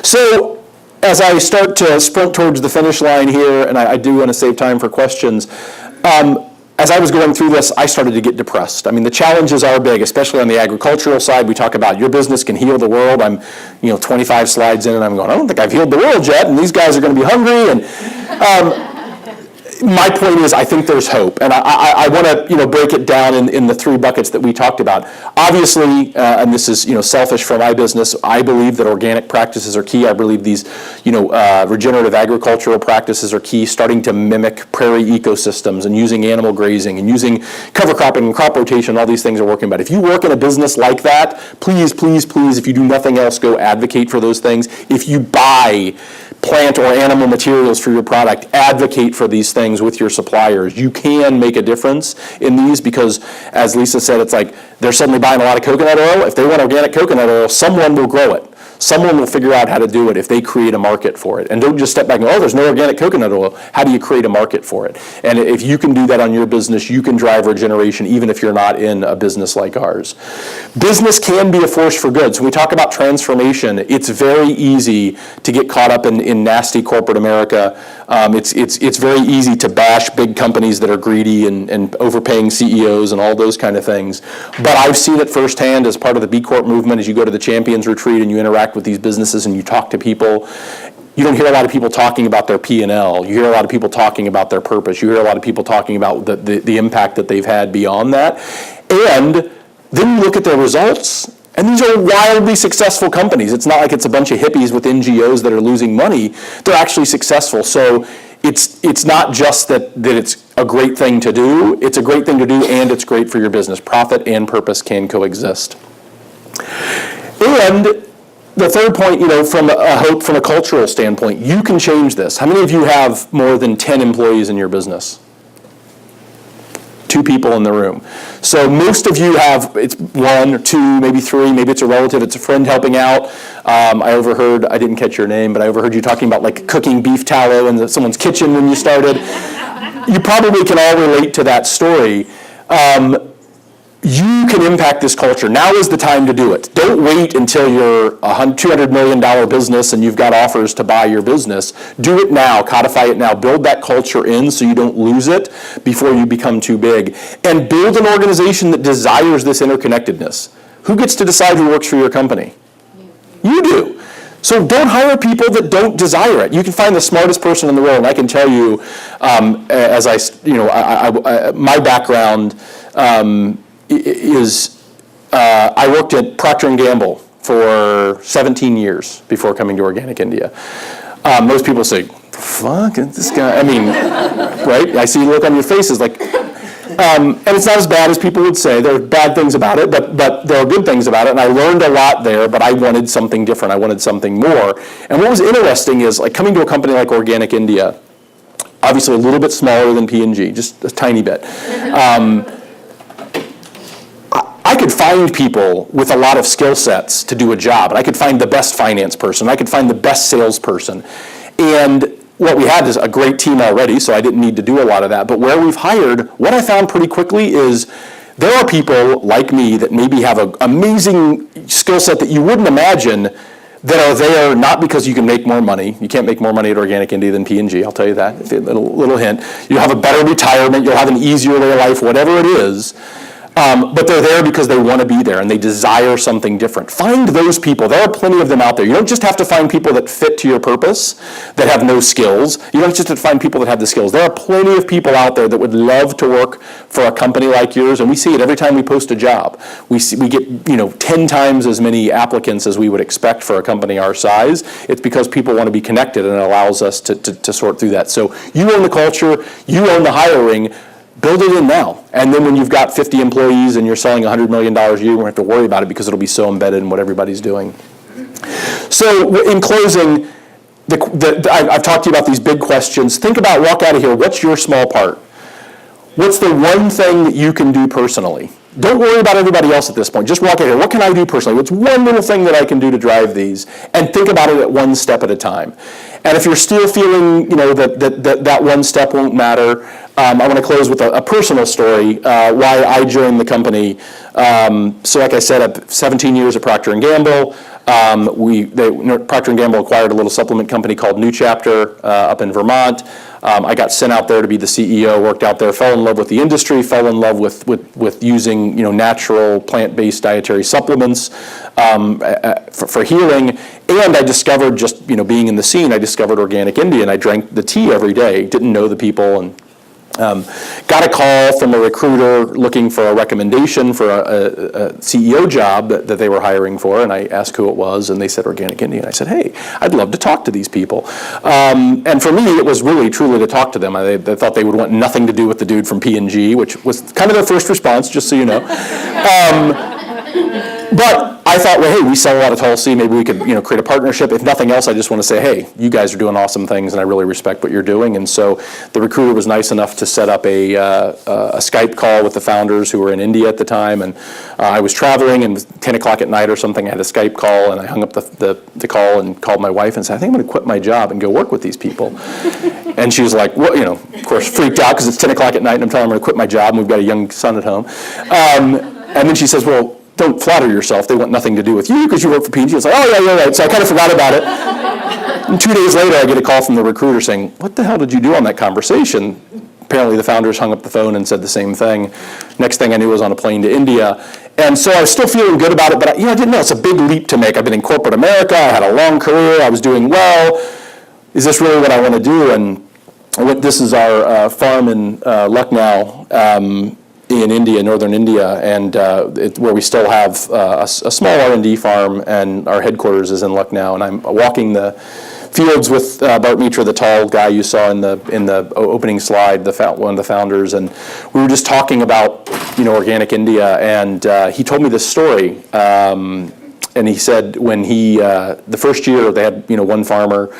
So as I start to sprint towards the finish line here, and I do want to save time for questions, as I was going through this, I started to get depressed. I mean, the challenges are big, especially on the agricultural side. We talk about your business can heal the world. I'm 25 slides in, and I'm going, I don't think I've healed the world yet, and these guys are going to be hungry. And my point is, I think there's hope, and I want to break it down in the three buckets that we talked about. Obviously, and this is selfish for my business, I believe that organic practices are key. I believe these regenerative agricultural practices are key, starting to mimic prairie ecosystems and using animal grazing and using cover cropping and crop rotation. All these things are working. But if you work in a business like that, please, please, please, if you do nothing else, go advocate for those things. If you buy plant or animal materials for your product, advocate for these things with your suppliers. You can make a difference in these because, as Lisa said, it's like they're suddenly buying a lot of coconut oil. If they want organic coconut oil, someone will grow it. Someone will figure out how to do it if they create a market for it. And don't just step back and go, oh, there's no organic coconut oil. How do you create a market for it? And if you can do that on your business, you can drive regeneration even if you're not in a business like ours. Business can be a force for good. So when we talk about transformation, it's very easy to get caught up in nasty corporate America. It's very easy to bash big companies that are greedy and overpaying CEOs and all those kind of things. But I've seen it firsthand as part of the B Corp movement. As you go to the Champions Retreat and you interact with these businesses and you talk to people, you don't hear a lot of people talking about their P&L. You hear a lot of people talking about their purpose. You hear a lot of people talking about the impact that they've had beyond that. And then you look at their results, and these are wildly successful companies. It's not like it's a bunch of hippies with NGOs that are losing money. They're actually successful. So it's not just that it's a great thing to do. It's a great thing to do, and it's great for your business. Profit and purpose can coexist. And the third point, from a cultural standpoint, you can change this. How many of you have more than 10 employees in your business? 2 people in the room. So most of you have, it's 1 or 2, maybe 3, maybe it's a relative, it's a friend helping out. I didn't catch your name, but I overheard you talking about like cooking beef tallow in someone's kitchen when you started. You probably can all relate to that story. You can impact this culture. Now is the time to do it. Don't wait until you're a $200 million business and you've got offers to buy your business. Do it now. Codify it now. Build that culture in so you don't lose it before you become too big. And build an organization that desires this interconnectedness. Who gets to decide who works for your company? You do. So don't hire people that don't desire it. You can find the smartest person in the world. And I can tell you, my background is I worked at Procter & Gamble for 17 years before coming to Organic India. Most people say, fuck, this guy, right? I see the look on your faces like, And it's not as bad as people would say. There are bad things about it, but there are good things about it. And I learned a lot there, but I wanted something different. I wanted something more. And what was interesting is, like, coming to a company like Organic India, obviously a little bit smaller than P&G, just a tiny bit. I could find people with a lot of skill sets to do a job. And I could find the best finance person. I could find the best salesperson. And what we had is a great team already, so I didn't need to do a lot of that. But where we've hired, what I found pretty quickly is there are people like me that maybe have an amazing skill set that you wouldn't imagine that are there not because you can make more money. You can't make more money at Organic India than P&G, I'll tell you that. A little hint. You'll have a better retirement. You'll have an easier way of life, whatever it is. But they're there because they want to be there and they desire something different. Find those people. There are plenty of them out there. You don't just have to find people that fit to your purpose, that have no skills. You don't just have to find people that have the skills. There are plenty of people out there that would love to work for a company like yours, and we see it every time we post a job. We get 10 times as many applicants as we would expect for a company our size. It's because people want to be connected, and it allows us to sort through that. So you own the culture, you own the hiring. Build it in now. And then when you've got 50 employees and you're selling $100 million a year, you won't have to worry about it because it'll be so embedded in what everybody's doing. So in closing, I've talked to you about these big questions. Think about, walk out of here, what's your small part? What's the one thing that you can do personally? Don't worry about everybody else at this point. Just walk out here. What can I do personally? What's one little thing that I can do to drive these? And think about it at one step at a time. And if you're still feeling, that one step won't matter, I want to close with a personal story, why I joined the company. So like I said, 17 years at Procter & Gamble. Procter & Gamble acquired a little supplement company called New Chapter up in Vermont. I got sent out there to be the CEO, worked out there, fell in love with the industry, fell in love with using natural plant-based dietary supplements for healing. And I discovered, just being in the scene, I discovered Organic India, and I drank the tea every day, didn't know the people, and got a call from a recruiter looking for a recommendation for a CEO job that they were hiring for, and I asked who it was, and they said Organic India, and I said, hey, I'd love to talk to these people. And for me, it was really, truly to talk to them. They thought they would want nothing to do with the dude from P&G, which was kind of their first response, just so you know. But I thought, well, hey, we sell a lot of Tulsi. Maybe we could, create a partnership. If nothing else, I just want to say, hey, you guys are doing awesome things, and I really respect what you're doing. And so the recruiter was nice enough to set up a Skype call with the founders who were in India at the time. And I was traveling, and it was 10 o'clock at night or something. I had a Skype call, and I hung up the call and called my wife and said, I think I'm going to quit my job and go work with these people. And she was like, well, of course, freaked out because it's 10 o'clock at night, and I'm telling her I'm going to quit my job, and we've got a young son at home. And then she says, well, don't flatter yourself. They want nothing to do with you because you work for P&G. It's like, oh, yeah, you're right. So I kind of forgot about it. And 2 days later, I get a call from the recruiter saying, what the hell did you do on that conversation? Apparently, the founders hung up the phone and said the same thing. Next thing I knew, I was on a plane to India. And so I was still feeling good about it, but I didn't know. It's a big leap to make. I've been in corporate America. I had a long career. I was doing well. Is this really what I want to do? And this is our farm in Lucknow. In India, northern India, and where we still have a small R&D farm, and our headquarters is in Lucknow. And I'm walking the fields with Bart Mitra, the tall guy you saw in the opening slide, one of the founders, and we were just talking about Organic India, and he told me this story, and he said when the first year they had one farmer.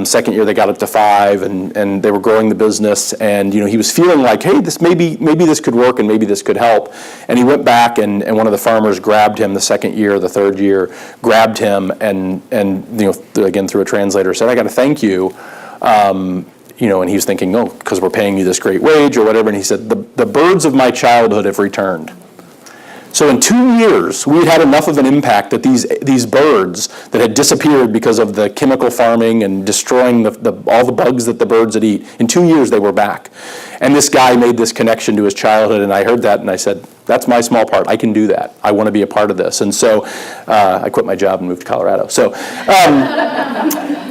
Second year they got up to 5, and they were growing the business, and he was feeling like, hey, this maybe this could work, and maybe this could help. And he went back, and one of the farmers grabbed him the second year, the third year, grabbed him, and again through a translator said, I got to thank you. And he was thinking, oh, because we're paying you this great wage or whatever. And he said, the birds of my childhood have returned. So in 2 years, we had enough of an impact that these birds that had disappeared because of the chemical farming and destroying all the bugs that the birds had eat, in 2 years they were back. And this guy made this connection to his childhood, and I heard that, and I said, that's my small part. I can do that. I want to be a part of this. And so I quit my job and moved to Colorado. So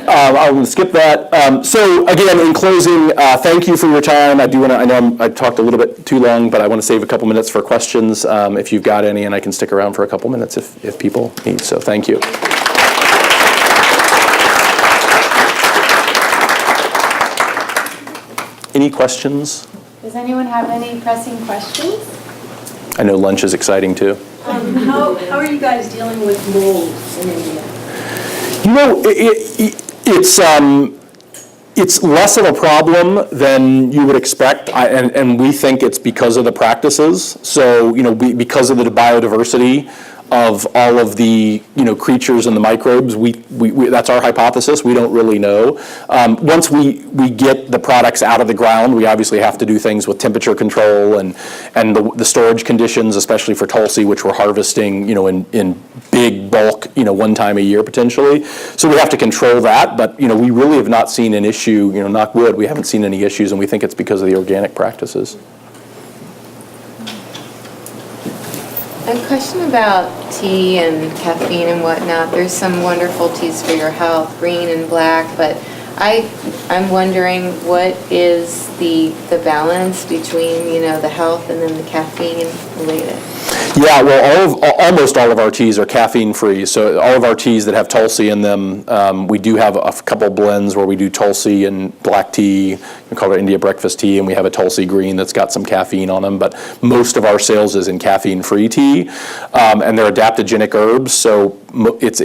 I'll skip that. So again, in closing, thank you for your time. I know I talked a little bit too long, but I want to save a couple minutes for questions if you've got any, and I can stick around for a couple minutes if people need. So thank you. Any questions? Does anyone have any pressing questions? I know lunch is exciting too. How are you guys dealing with mold in India? You know, it's less of a problem than you would expect, and we think it's because of the practices. So, you know, because of the biodiversity of all of the, you know, creatures and the microbes, we that's our hypothesis. We don't really know. Once we get the products out of the ground, we obviously have to do things with temperature control and the storage conditions, especially for Tulsi, which we're harvesting, you know, in big bulk, you know, one time a year potentially. So we have to control that, but, you know, we really have not seen an issue, you know, knock wood, we haven't seen any issues, and we think it's because of the organic practices. A question about tea and caffeine and whatnot. There's some wonderful teas for your health, green and black, but I'm wondering what is the balance between, you know, the health and then the caffeine related? Yeah, well, almost all of our teas are caffeine-free. So all of our teas that have Tulsi in them, we do have a couple blends where we do Tulsi and black tea. We call it India breakfast tea, and we have a Tulsi green that's got some caffeine on them. But most of our sales is in caffeine-free tea, and they're adaptogenic herbs. So it's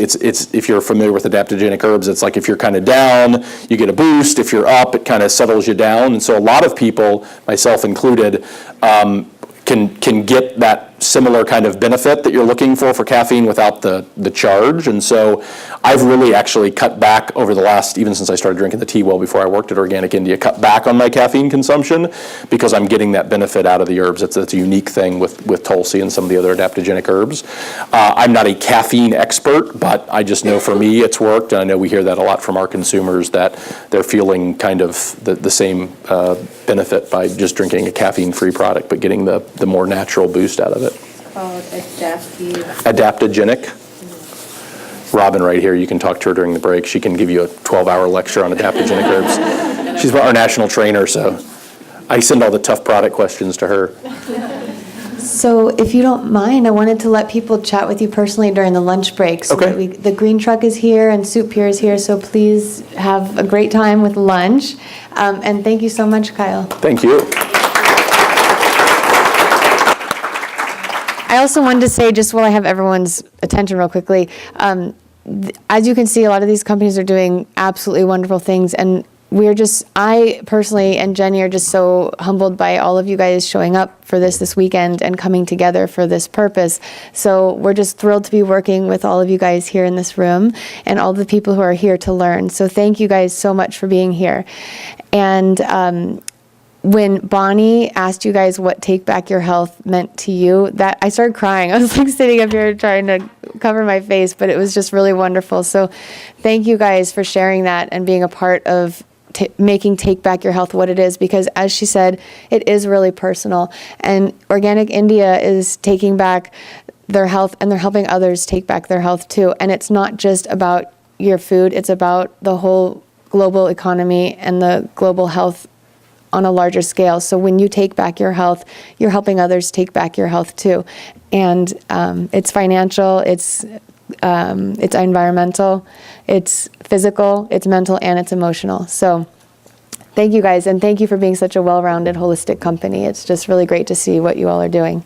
if you're familiar with adaptogenic herbs, it's like if you're kind of down, you get a boost. If you're up, it kind of settles you down. And so a lot of people, myself included, can get that similar kind of benefit that you're looking for caffeine without the charge. And so I've really actually cut back over the last, even since I started drinking the tea well before I worked at Organic India, cut back on my caffeine consumption because I'm getting that benefit out of the herbs. That's a unique thing with Tulsi and some of the other adaptogenic herbs. I'm not a caffeine expert, but I just know for me it's worked. And I know we hear that a lot from our consumers, that they're feeling kind of the same benefit by just drinking a caffeine-free product, but getting the more natural boost out of it. Called Adaptogenic. Robin right here, you can talk to her during the break. She can give you a 12-hour lecture on adaptogenic herbs. She's our national trainer, so I send all the tough product questions to her. So if you don't mind, I wanted to let people chat with you personally during the lunch break. So Okay. the green truck is here and Soup Pier is here, so please have a great time with lunch. And thank you so much, Kyle. Thank you. I also wanted to say, just while I have everyone's attention real quickly, as you can see, a lot of these companies are doing absolutely wonderful things, and I personally and Jenny are just so humbled by all of you guys showing up for this weekend and coming together for this purpose. So we're just thrilled to be working with all of you guys here in this room and all the people who are here to learn. So thank you guys so much for being here. And when Bonnie asked you guys what Take Back Your Health meant to you, that I started crying. I was like sitting up here trying to cover my face, but it was just really wonderful. So thank you guys for sharing that and being a part of making Take Back Your Health what it is, because as she said, it is really personal. And Organic India is taking back their health, and they're helping others take back their health too. And it's not just about your food, it's about the whole global economy and the global health on a larger scale. So when you take back your health, you're helping others take back your health too. And it's financial, it's environmental, it's physical, it's mental, and it's emotional. So thank you guys, and thank you for being such a well-rounded, holistic company. It's just really great to see what you all are doing.